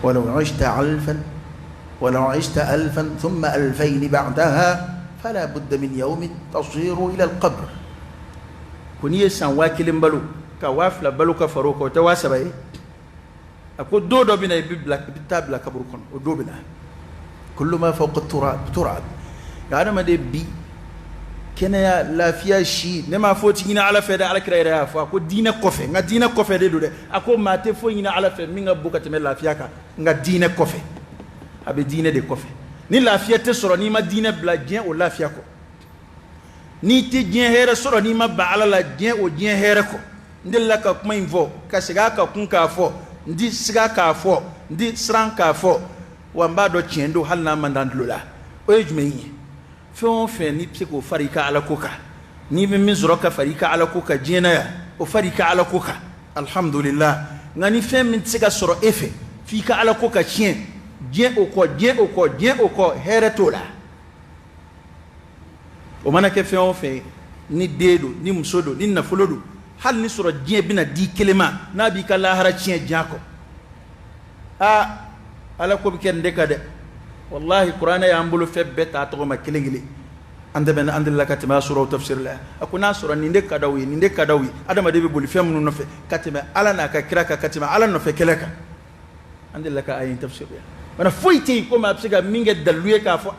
ولو عشت ألفا ثم 2000 بعدها فلا بد من يوم تصير إلى القبر كوني سان واكل بلو كوافلا بلو كفروك وتواسبا أكو دودو بنا بتابلا كبركون ودو بنا كل ما فوق التراب تراب يعني ما دي بي kena lafiya shi ne ma foti ina ala fe da ala kira ya fa ko dina kofe nga dina kofe de do de ako mate fo ina ala fe minga bukati me lafiya ka nga dina kofe abe dina de kofe ni lafiya te soro ni ma dina bla dien o lafiya ko ni te dien here soro ni ma ba ala la dien o dien here ko ndilla ka kuma info ka siga ka kun ka fo ndi siga ka fo ndi sran ka fo wa mba do tiendo halna mandandula o yejmeyi fon fe ni psiko farika ala koka ni min zoroka farika ala koka jena ya o farika ala koka alhamdulillah ngani fe min tsika soro efe fika ala koka chien bien au ko heretola o mana ke fe on fe ni dedo ni musodo ni nafolodo hal ni soro dien bina di kelema na bi kala hara chien jako ala ko biken dekade wallahi qur'ana ya ambulu fe beta to ma kelengile ande ben ande la katima sura tafsir la akuna sura ni ndekadawi adama de be boli fe mun no fe katima ala na ka kiraka katima ala no fe keleka ande la ka ayin tafsir ya mana foiti ko ma psiga minge daluye ka fo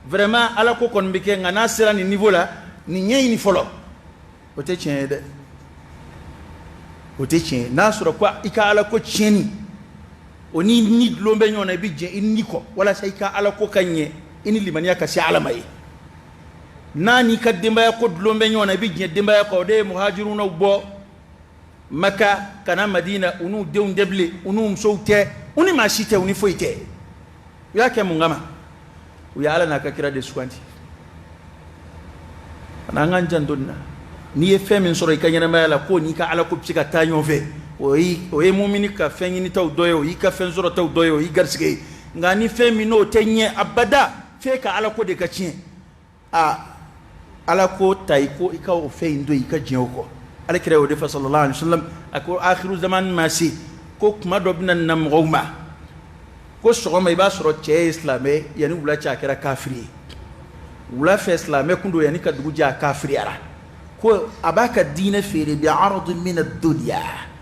vraiment ala ko kon bike ngana sira ni niveau la ni nyei ni folo o te chien de o te chien na sura kwa ika ala ko chieni oni ni lombe nyona bi je inni ko wala sai ka ala ko kanye ini limaniya ka si ala mai nani ka dimba ya ko lombe nyona bi je dimba ya ko de muhajiruna bo maka kana madina unu deun deble unu msoute uni mashite uni foite yake mungama uya ala na ka kira de swanti na nganjan donna ni e femin soro ikanyana mala ko ni ka ala ko psika tanyo fe oyi mumini ka fenyi ni taw doyo yi ka fen soro taw doyo yi garsige ngani femino tenye abada fe ka ala ko de ka chien ala ko tay ko ika o fe ndo yi ka jien ko ala kira o de fa sallallahu alaihi wasallam ako akhiru zaman masi ko kuma dobna nam goma ko sogoma iba soro che islamé yani wula cha kira kafiri wula fe islamé kundo yani ka dugu ja kafiri ara ko abaka dina fere bi arad min ad-dunya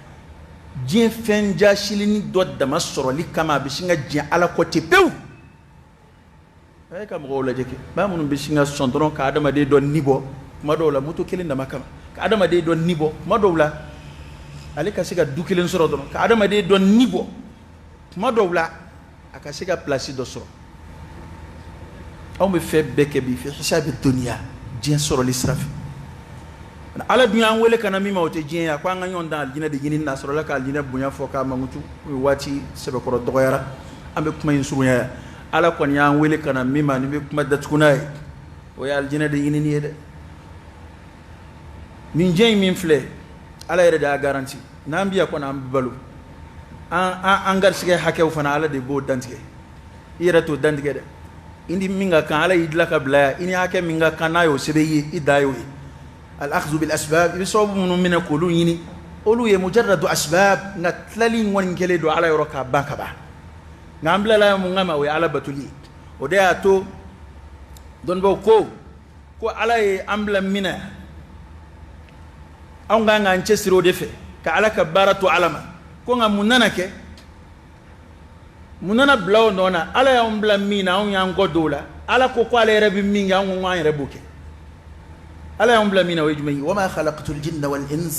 jin fen jashilini do dama soro li kama bishinga jin ala ko tepew ay kam gola jeke ba mun bishinga sondron ka adama de don nibo madola muto kelin da makama ka adama de don nibo madola alika siga dukilin soro don ka adama de don nibo madola aka siga place do soro aw me fe beke bi fi hisab ad-dunya jin soro l'israf ala dunya wele kana mi mawte jin ya kwa nganyon dal jina de jinin na soro la ka jina bunya foka mangutu wati sebe ko do yara ambe kuma yin surunya ala kon ya wele kana mi ma ni be kuma da tukunai o ya jina de jinin yede min jey min fle ala yere da garanti nambiya ko na balu an gar sige hakew fana ala de bo dantige yere to dantige de indi minga kan ala idla ka bla ini hake minga kanayo sebe yi idayo الأخذ بالأسباب بصوب من يقولون يني أولو مجرد أسباب نتلالي ونكلي دو على يروكا بانكبا نعمل لا مغاما وعلى بطولي وديا تو دون بو كو على أمبلا منا أو غانا انشسرو دفع كعلى كبارة علما كو منانا كي منانا بلاو نونا على أمبلا منا أو يانكو دولا على كو على ربي مينغا أو غانا ربوكي ألا يمبلا مين ويجمعي وما خلقت الجن والإنس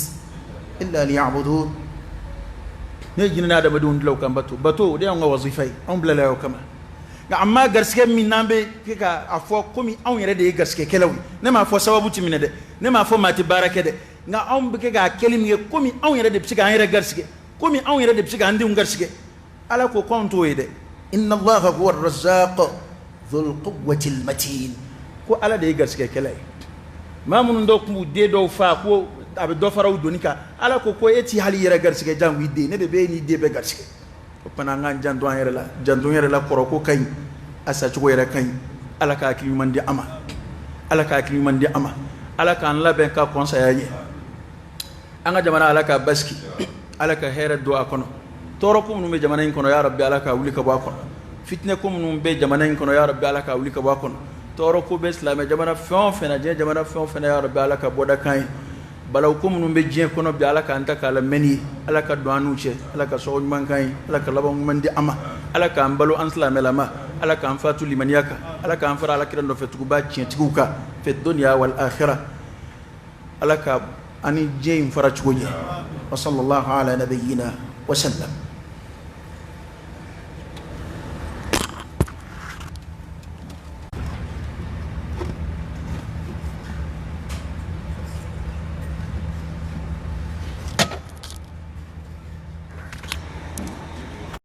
إلا ليعبدون نيجي نادا بدون لو كان باتو دي أنغا وظيفي أمبلا لا يوكما أما غرسكي من نامبي كيكا أفو كومي أو يردي غرسكي كلاوي نما أفو سوابوتي من ده نما أفو ماتي باركة ده نغا أم بكيكا كلمي كومي أو يردي بسيكا هيرا غرسكي كومي أو يردي بسيكا عندي غرسكي ألا كو كونتو يده إن الله هو الرزاق ذو القوة المتين كو ألا دي غرسكي كلاوي ma mun do ku de do fa ko abe do faraw donika ala ko eti hali yere garsike jangu de ne de be ni de be garsike ko pana ngan jandu yere la koro ko kay asa ci ko yere kay ala ka ki man di ama ala ka an la ben ka conseiller anga jamana ala ka baski ala ka hera do akono toro ko mun be jamana in kono ya rabbi ala ka wuli ka ba kono fitne ko mun be jamana in kono ya rabbi ala ka wuli ka ba kono toro ko be islam jamana fon fena je jamana fon fena ya rabbi ala ka boda kai balaw ko mun be je kono bi ala ka anta kala meni ala ka doanu che ala ka so man kai ala ka labo man di ama ala ka ambalo an islam lama ala ka amfatu liman yaka ala ka amfara ala kiran do fetu ba chi tiguka fet dunya wal akhirah ala ka ani je fara chugoje wa sallallahu ala nabiyyina wa sallam